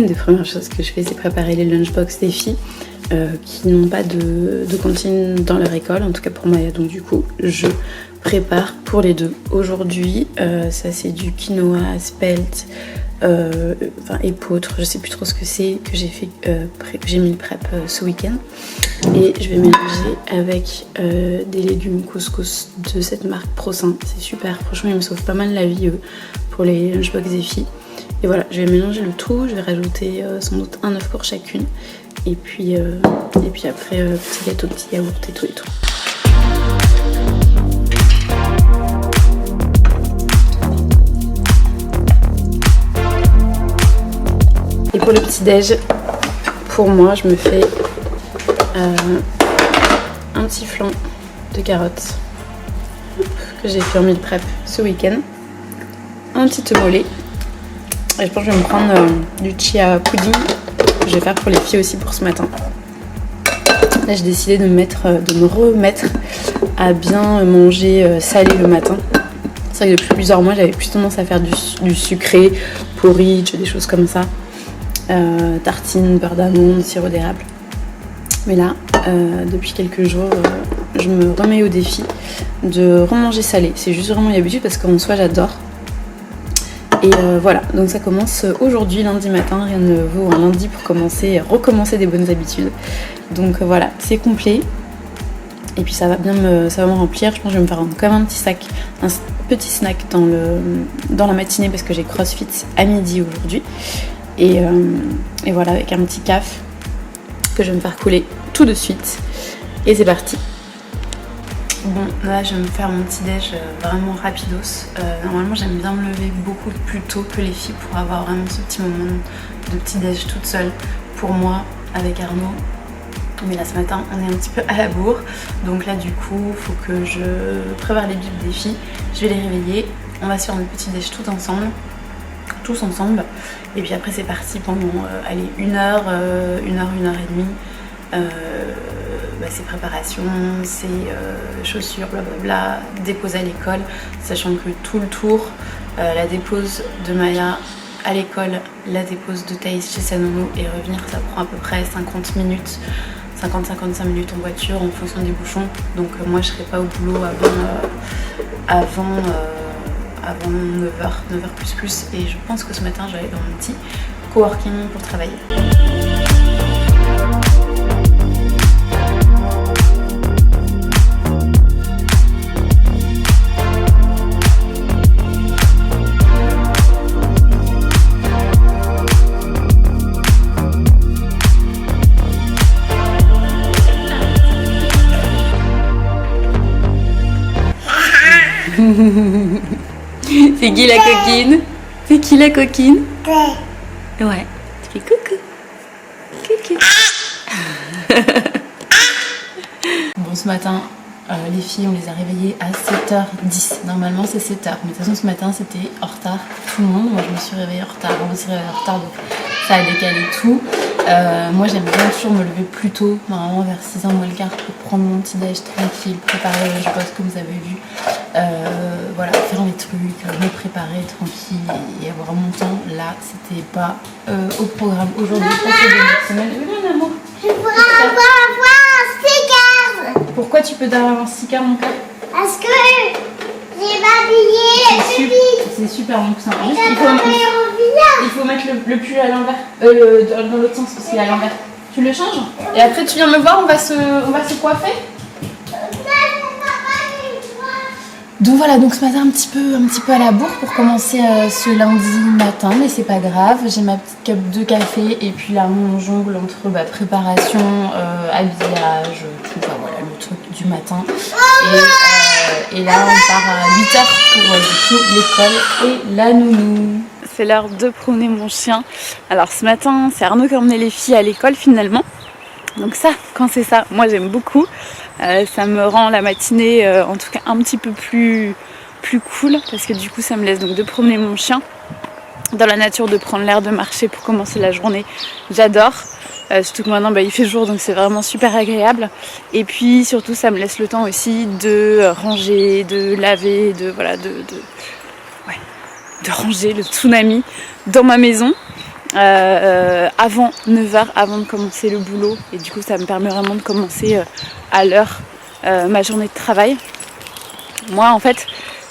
une des premières choses que je fais, c'est préparer les lunchbox des filles qui n'ont pas de cantine dans leur école, en tout cas pour Maya. Donc du coup, je prépare pour les deux. Aujourd'hui, ça c'est du quinoa, spelt, épeautre, je sais plus trop ce que c'est, que j'ai fait, que j'ai mis le prep ce week-end. Et je vais mélanger avec des légumes couscous de cette marque ProSain. C'est super, franchement ils me sauvent pas mal la vie pour les lunchbox des filles. Et voilà, je vais mélanger le tout, je vais rajouter sans doute un œuf pour chacune. Et puis après, petit gâteau, petit yaourt et tout et tout. Et pour le petit déj, pour moi, je me fais un petit flan de carottes que j'ai fait en meal prep ce week-end, un petit œuf au lait. Et je pense que je vais me prendre du chia pudding que je vais faire pour les filles aussi pour ce matin. Là, j'ai décidé de me remettre à bien manger salé le matin. C'est vrai que depuis plusieurs mois, j'avais plus tendance à faire du sucré, porridge, des choses comme ça. Tartines, beurre d'amande, sirop d'érable. Mais là, depuis quelques jours, je me remets au défi de remanger salé. C'est juste vraiment une habitude parce qu'en soi, j'adore. Et voilà, donc ça commence aujourd'hui, lundi matin. Rien ne vaut un lundi pour recommencer des bonnes habitudes. Donc voilà, c'est complet. Et puis ça va me remplir. Je pense que je vais me faire quand même un petit snack dans la matinée parce que j'ai CrossFit à midi aujourd'hui. Et voilà, avec un petit caf que je vais me faire couler tout de suite. Et c'est parti. Bon, là je vais me faire mon petit déj vraiment rapidos. Normalement j'aime bien me lever beaucoup plus tôt que les filles pour avoir vraiment ce petit moment de petit déj toute seule pour moi avec Arnaud. Mais là ce matin on est un petit peu à la bourre. Donc là du coup il faut que je prépare les bibes des filles. Je vais les réveiller. On va se faire notre petit déj tous ensemble. Et puis après c'est parti pendant une heure et demie. Ces préparations, ces chaussures, blablabla, dépose à l'école, sachant que tout le tour, la dépose de Maya à l'école, la dépose de Thaïs chez sa nounou et revenir, ça prend à peu près 50 minutes, 50-55 minutes en voiture en fonction des bouchons. Donc moi je serai pas au boulot avant 9h plus, et je pense que ce matin je vais aller dans mon petit coworking pour travailler. C'est qui la coquine? C'est qui la coquine? Ouais. Tu fais coucou. Coucou. Bon, ce matin, les filles, on les a réveillées à 7h10. Normalement, c'est 7h. Mais de toute façon, ce matin, c'était en retard pour tout le monde. Moi, je me suis réveillée en retard. On s'est réveillée en retard, donc ça a décalé tout. Moi, j'aime bien toujours me lever plus tôt, normalement vers 6h moins le quart, pour prendre mon petit déj tranquille, préparer le lunchbox comme vous avez vu. Voilà, faire mes trucs, me préparer tranquille et avoir mon temps. Là, c'était pas au programme aujourd'hui pour cette semaine. Oui, mon amour. Je pourrais avoir un cigare. Pourquoi tu peux avoir un cigare, mon cœur? Parce que j'ai m'habillé. C'est super bon ça. Il faut mettre le pull à l'envers, dans l'autre sens parce qu'il est à l'envers. Tu le changes et après tu viens me voir, on va se coiffer. Donc voilà, donc ce matin un petit peu à la bourre pour commencer ce lundi matin, mais c'est pas grave. J'ai ma petite cup de café et puis là on jongle entre préparation, habillage, tout, enfin voilà le truc du matin. Et là on part à 8h pour du coup l'école et la nounou. C'est l'heure de promener mon chien. Alors ce matin c'est Arnaud qui a emmené les filles à l'école finalement. Donc ça, quand c'est ça, moi j'aime beaucoup. Ça me rend la matinée en tout cas un petit peu plus cool parce que du coup ça me laisse donc de promener mon chien dans la nature, de prendre l'air, de marcher pour commencer la journée. J'adore, surtout que maintenant il fait jour donc c'est vraiment super agréable. Et puis surtout ça me laisse le temps aussi de ranger, de laver, de ranger le tsunami dans ma maison. avant 9h, avant de commencer le boulot. Et du coup, ça me permet vraiment de commencer à l'heure ma journée de travail. Moi, en fait,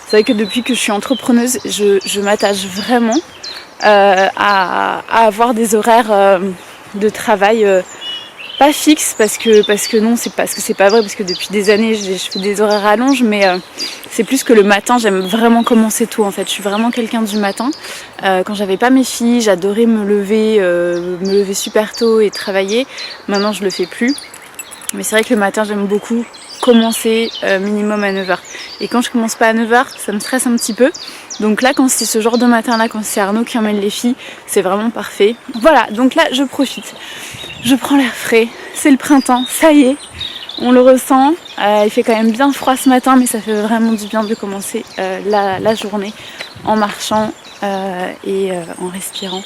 c'est vrai que depuis que je suis entrepreneuse, je m'attache vraiment à avoir des horaires de travail pas fixes parce que non, c'est pas vrai, parce que depuis des années, je fais des horaires rallonges, mais c'est plus que le matin, j'aime vraiment commencer tôt en fait. Je suis vraiment quelqu'un du matin. Quand j'avais pas mes filles, j'adorais me lever super tôt et travailler. Maintenant, je le fais plus. Mais c'est vrai que le matin, j'aime beaucoup commencer minimum à 9h. Et quand je commence pas à 9h, ça me stresse un petit peu. Donc là, quand c'est ce genre de matin-là, quand c'est Arnaud qui emmène les filles, c'est vraiment parfait. Voilà, donc là, je profite. Je prends l'air frais. C'est le printemps, ça y est. On le ressent. Il fait quand même bien froid ce matin, mais ça fait vraiment du bien de commencer la journée en marchant et en respirant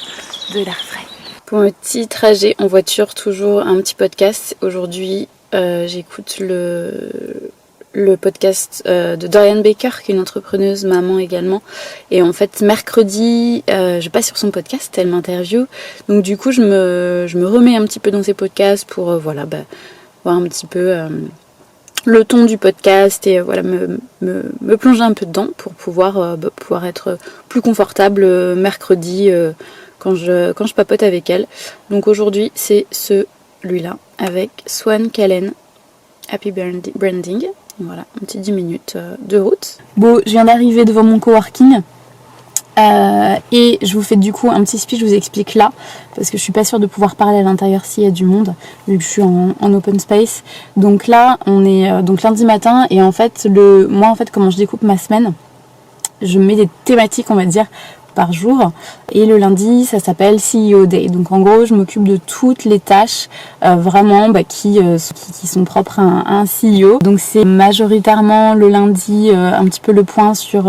de l'air frais. Pour mon petit trajet en voiture, toujours un petit podcast. Aujourd'hui, j'écoute le podcast de Dorian Baker, qui est une entrepreneuse, maman également. Et en fait, mercredi, je passe sur son podcast, elle m'interviewe. Donc du coup, je me remets un petit peu dans ses podcasts pour voir un petit peu le ton du podcast et me plonger un peu dedans pour pouvoir être plus confortable mercredi quand je papote avec elle. Donc aujourd'hui, c'est celui-là avec Swan Callen, Happy Branding. Voilà, un petit 10 minutes de route. Bon, je viens d'arriver devant mon coworking et je vous fais du coup un petit speech, je vous explique là, parce que je suis pas sûre de pouvoir parler à l'intérieur s'il y a du monde, vu que je suis en open space. Donc là, on est donc lundi matin et en fait, moi comment je découpe ma semaine, je mets des thématiques, on va dire, par jour, et le lundi ça s'appelle CEO Day. Donc en gros je m'occupe de toutes les tâches vraiment qui sont propres à un CEO. Donc c'est majoritairement le lundi un petit peu le point sur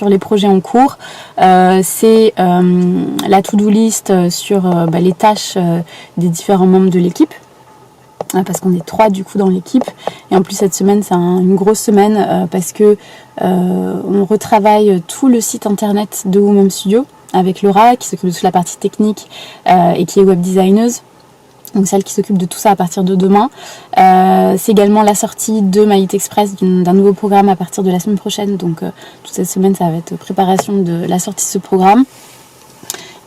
les projets en cours, c'est la to-do list sur les tâches des différents membres de l'équipe, parce qu'on est 3 du coup dans l'équipe, et en plus cette semaine c'est une grosse semaine parce que on retravaille tout le site internet de Woman Studio avec Laura qui s'occupe de toute la partie technique et qui est web designeuse, donc celle qui s'occupe de tout ça à partir de demain. C'est également la sortie de My Eat Express, d'un nouveau programme à partir de la semaine prochaine, donc toute cette semaine ça va être préparation de la sortie de ce programme.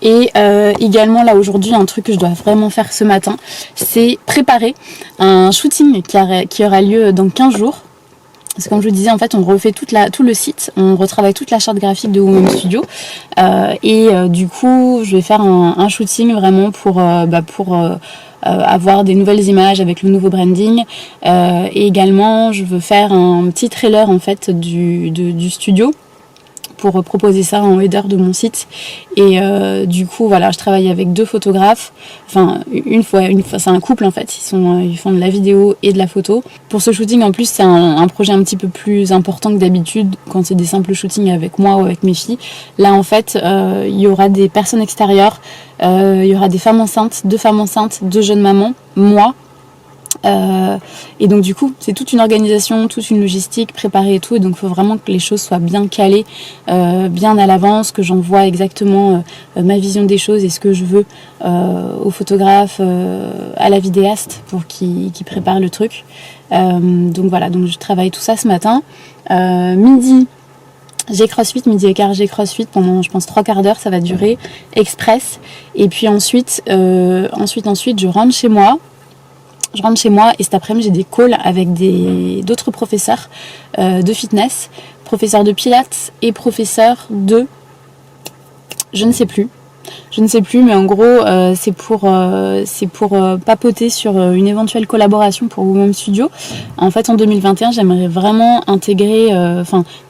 Et également là aujourd'hui, un truc que je dois vraiment faire ce matin, c'est préparer un shooting qui aura lieu dans 15 jours. Parce que comme je vous disais, en fait on refait tout le site, on retravaille toute la charte graphique de Woman Studio, et du coup je vais faire un shooting vraiment pour avoir des nouvelles images avec le nouveau branding, et également je veux faire un petit trailer en fait du studio pour proposer ça en header de mon site. Et du coup voilà, je travaille avec 2 photographes, enfin une fois c'est un couple en fait, ils font de la vidéo et de la photo. Pour ce shooting en plus c'est un projet un petit peu plus important que d'habitude quand c'est des simples shootings avec moi ou avec mes filles. Là en fait il y aura des personnes extérieures, il y aura des femmes enceintes, 2 femmes enceintes, 2 jeunes mamans, moi. Et donc du coup c'est toute une organisation, toute une logistique préparée et tout, et donc il faut vraiment que les choses soient bien calées, bien à l'avance, que j'envoie exactement ma vision des choses et ce que je veux au photographe, à la vidéaste pour qu'il prépare le truc. Donc voilà, donc je travaille tout ça ce matin. Midi et quart j'ai CrossFit pendant je pense 3 quarts d'heure, ça va durer, express. Et puis ensuite je rentre chez moi et cet après-midi j'ai des calls avec d'autres professeurs de fitness, professeurs de pilates et professeurs de je ne sais plus, mais en gros c'est pour papoter sur une éventuelle collaboration pour Woman Studio. En fait en 2021 j'aimerais vraiment intégrer,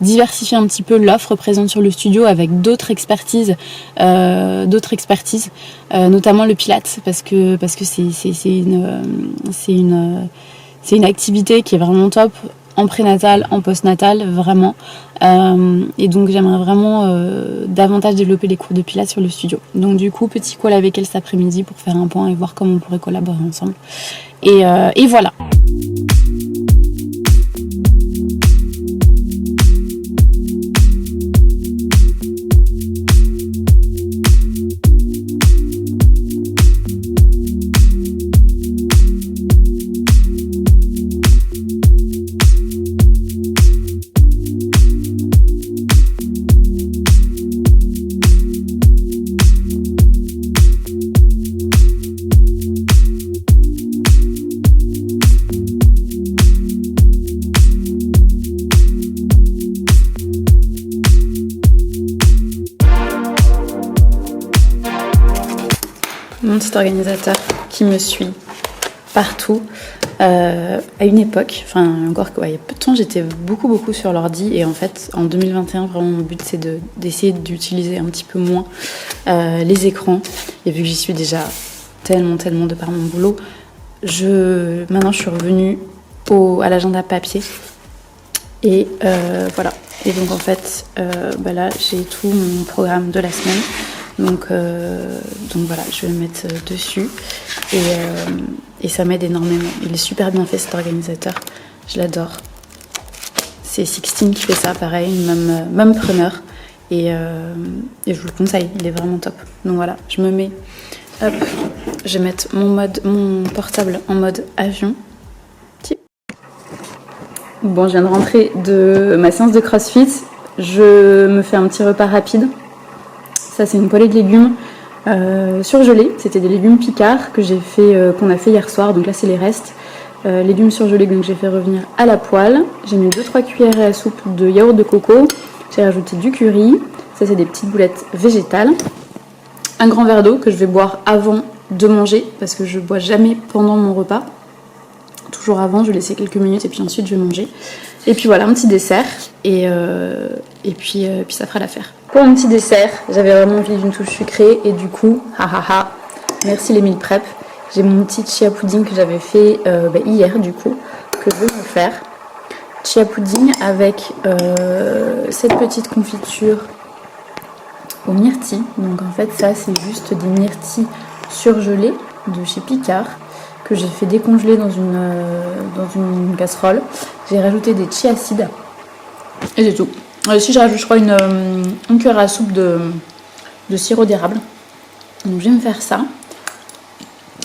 diversifier un petit peu l'offre présente sur le studio avec d'autres expertises, notamment le pilates, parce que c'est une activité qui est vraiment top en prénatal, en postnatal, vraiment. Et donc j'aimerais vraiment davantage développer les cours de pilates sur le studio. Donc du coup, petit call avec elle cet après-midi pour faire un point et voir comment on pourrait collaborer ensemble. Et voilà. mon petit organisateur qui me suit partout. À une époque, enfin encore il y a peu de temps, j'étais beaucoup sur l'ordi et en fait en 2021 vraiment mon but c'est d'essayer d'utiliser un petit peu moins les écrans et vu que j'y suis déjà tellement de par mon boulot, maintenant je suis revenue à l'agenda papier et voilà. Et donc en fait là j'ai tout mon programme de la semaine. Donc voilà, je vais le mettre dessus et ça m'aide énormément. Il est super bien fait cet organisateur, je l'adore. C'est Sixtine qui fait ça, pareil, même preneur et je vous le conseille, il est vraiment top. Donc voilà, je me mets, hop, je vais mettre mon portable en mode avion. Bon, je viens de rentrer de ma séance de CrossFit, je me fais un petit repas rapide. Ça, c'est une poêlée de légumes surgelés. C'était des légumes picards qu'on a fait hier soir. Donc là, c'est les restes. Légumes surgelés que j'ai fait revenir à la poêle. J'ai mis 2-3 cuillères à soupe de yaourt de coco. J'ai rajouté du curry. Ça, c'est des petites boulettes végétales. Un grand verre d'eau que je vais boire avant de manger parce que je bois jamais pendant mon repas. Toujours avant, je vais laisser quelques minutes et puis ensuite je vais manger. Et puis voilà, un petit dessert et puis ça fera l'affaire. Pour mon petit dessert, j'avais vraiment envie d'une touche sucrée et du coup, merci les meal prep. J'ai mon petit chia pudding que j'avais fait hier du coup, que je vais vous faire. Chia pudding avec cette petite confiture aux myrtilles. Donc en fait ça c'est juste des myrtilles surgelées de chez Picard que j'ai fait décongeler dans une casserole. J'ai rajouté des chia seeds et c'est tout. Ici je rajoute je crois une cuillère à soupe de sirop d'érable. Donc je vais me faire ça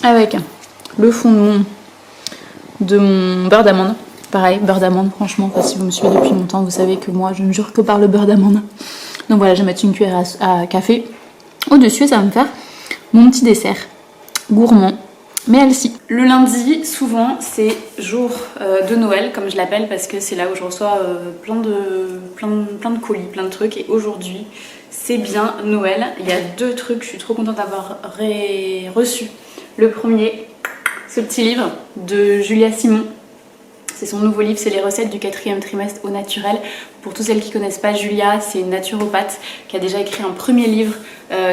avec le fond de mon beurre d'amande. Pareil, beurre d'amande, franchement, si vous me suivez depuis longtemps, vous savez que moi je ne jure que par le beurre d'amande. Donc voilà, je vais mettre une cuillère à café au-dessus et ça va me faire mon petit dessert gourmand. Mais healthy. Le lundi, souvent, c'est jour de Noël, comme je l'appelle, parce que c'est là où je reçois plein de colis, plein de trucs. Et aujourd'hui, c'est bien Noël. Il y a 2 trucs, je suis trop contente d'avoir reçu. Le premier, ce petit livre de Julia Simon. C'est son nouveau livre, c'est les recettes du 4e trimestre au naturel. Pour tous celles qui ne connaissent pas Julia, c'est une naturopathe qui a déjà écrit un premier livre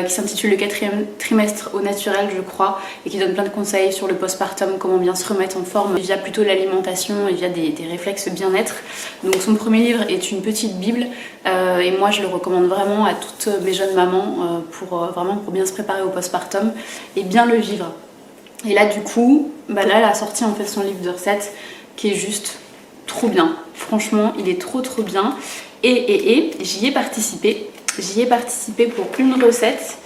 qui s'intitule le 4e trimestre au naturel, je crois, et qui donne plein de conseils sur le postpartum, comment bien se remettre en forme via plutôt l'alimentation et via des réflexes bien-être. Donc son premier livre est une petite bible et moi je le recommande vraiment à toutes mes jeunes mamans pour bien se préparer au postpartum et bien le vivre. Et là du coup, là elle a sorti en fait son livre de recettes qui est juste trop bien. Franchement, il est trop bien. Et j'y ai participé. J'y ai participé pour une recette.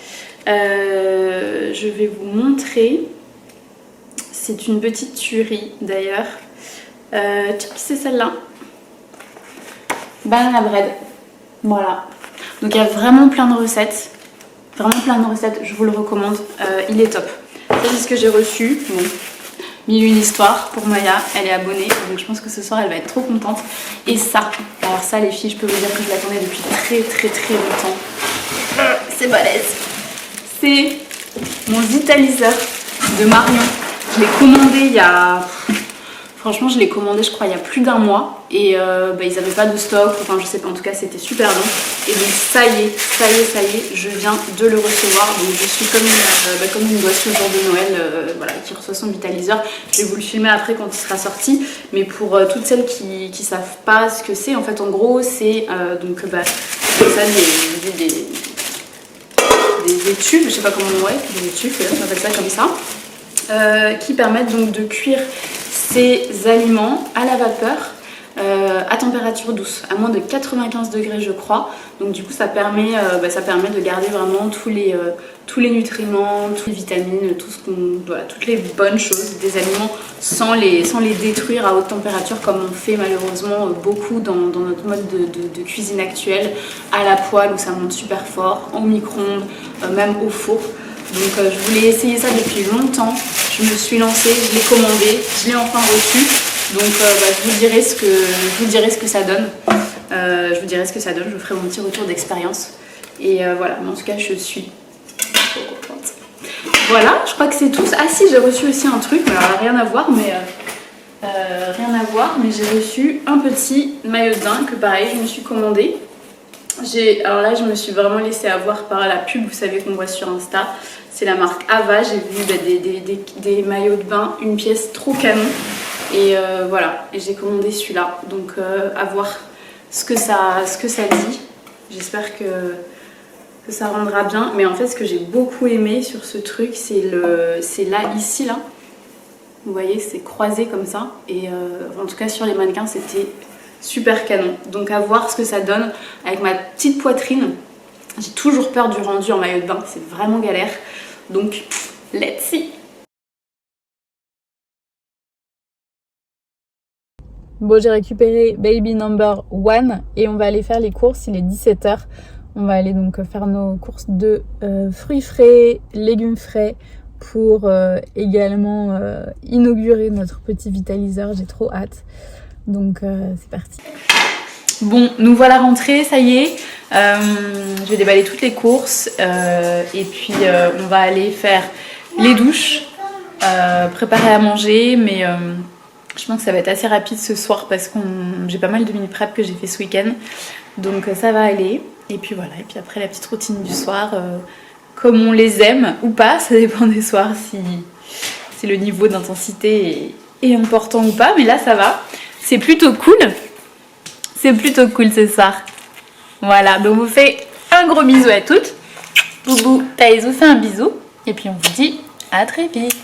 Je vais vous montrer. C'est une petite tuerie d'ailleurs. C'est celle-là. Banana bread. Voilà. Donc il y a vraiment plein de recettes. Vraiment plein de recettes. Je vous le recommande. Il est top. Ça, c'est ce que j'ai reçu. Bon. Une histoire pour Maya, elle est abonnée, donc je pense que ce soir elle va être trop contente. Et ça, alors ça les filles, je peux vous dire que je l'attendais depuis très longtemps. C'est balèze. C'est mon vitaliseur de Marion. Je l'ai commandé il y a... Franchement, je l'ai commandé, je crois, il y a plus d'1 mois. Et ils n'avaient pas de stock, enfin je sais pas, en tout cas c'était super long. Et donc ça y est, je viens de le recevoir. Donc je suis comme une gosse le jour de Noël, qui reçoit son vitaliseur. Je vais vous le filmer après quand il sera sorti. Mais pour toutes celles qui savent pas ce que c'est, en fait en gros c'est ça des tubes, je sais pas comment on dirait, des tubes, on appelle ça comme ça, qui permettent donc de cuire ces aliments à la vapeur à température douce, à moins de 95 degrés je crois. Donc du coup ça permet de garder vraiment tous les nutriments, toutes les vitamines, toutes les bonnes choses des aliments sans les détruire à haute température comme on fait malheureusement beaucoup dans notre mode de cuisine actuelle, à la poêle où ça monte super fort, au micro-ondes, même au four. Donc je voulais essayer ça depuis longtemps, je me suis lancée, je l'ai commandé, je l'ai enfin reçu. Donc je vous dirai ce que ça donne. Je vous ferai mon petit retour d'expérience. Et voilà, mais en tout cas je suis trop contente. voilà, je crois que c'est tout. Ah si, j'ai reçu aussi un truc, alors rien à voir, mais j'ai reçu un petit maillot de bain que pareil, je me suis commandé. Alors là, je me suis vraiment laissée avoir par la pub, vous savez qu'on voit sur Insta. C'est la marque Ava, j'ai vu des maillots de bain, une pièce trop canon. Et voilà, et j'ai commandé celui-là. Donc à voir ce que ça dit. J'espère que ça rendra bien. Mais en fait, ce que j'ai beaucoup aimé sur ce truc, c'est là, ici, là. Vous voyez, c'est croisé comme ça. Et en tout cas, sur les mannequins, c'était super canon. Donc à voir ce que ça donne avec ma petite poitrine. J'ai toujours peur du rendu en maillot de bain, c'est vraiment galère. Donc, let's see. Bon, j'ai récupéré baby number 1 et on va aller faire les courses. Il est 17 h. On va aller donc faire nos courses de fruits frais, légumes frais pour également inaugurer notre petit vitaliseur. J'ai trop hâte. Donc c'est parti. Bon, nous voilà rentrés, ça y est. Je vais déballer toutes les courses et puis on va aller faire les douches, préparer à manger, mais je pense que ça va être assez rapide ce soir parce que j'ai pas mal de mini prep que j'ai fait ce week-end, donc ça va aller. Et puis voilà, et puis après la petite routine du soir, comme on les aime ou pas, ça dépend des soirs si le niveau d'intensité est important ou pas, mais là ça va. C'est plutôt cool. C'est plutôt cool ce soir. Voilà, donc on vous fait un gros bisou à toutes. Boubou, Thaïs vous fait un bisou. Et puis on vous dit à très vite.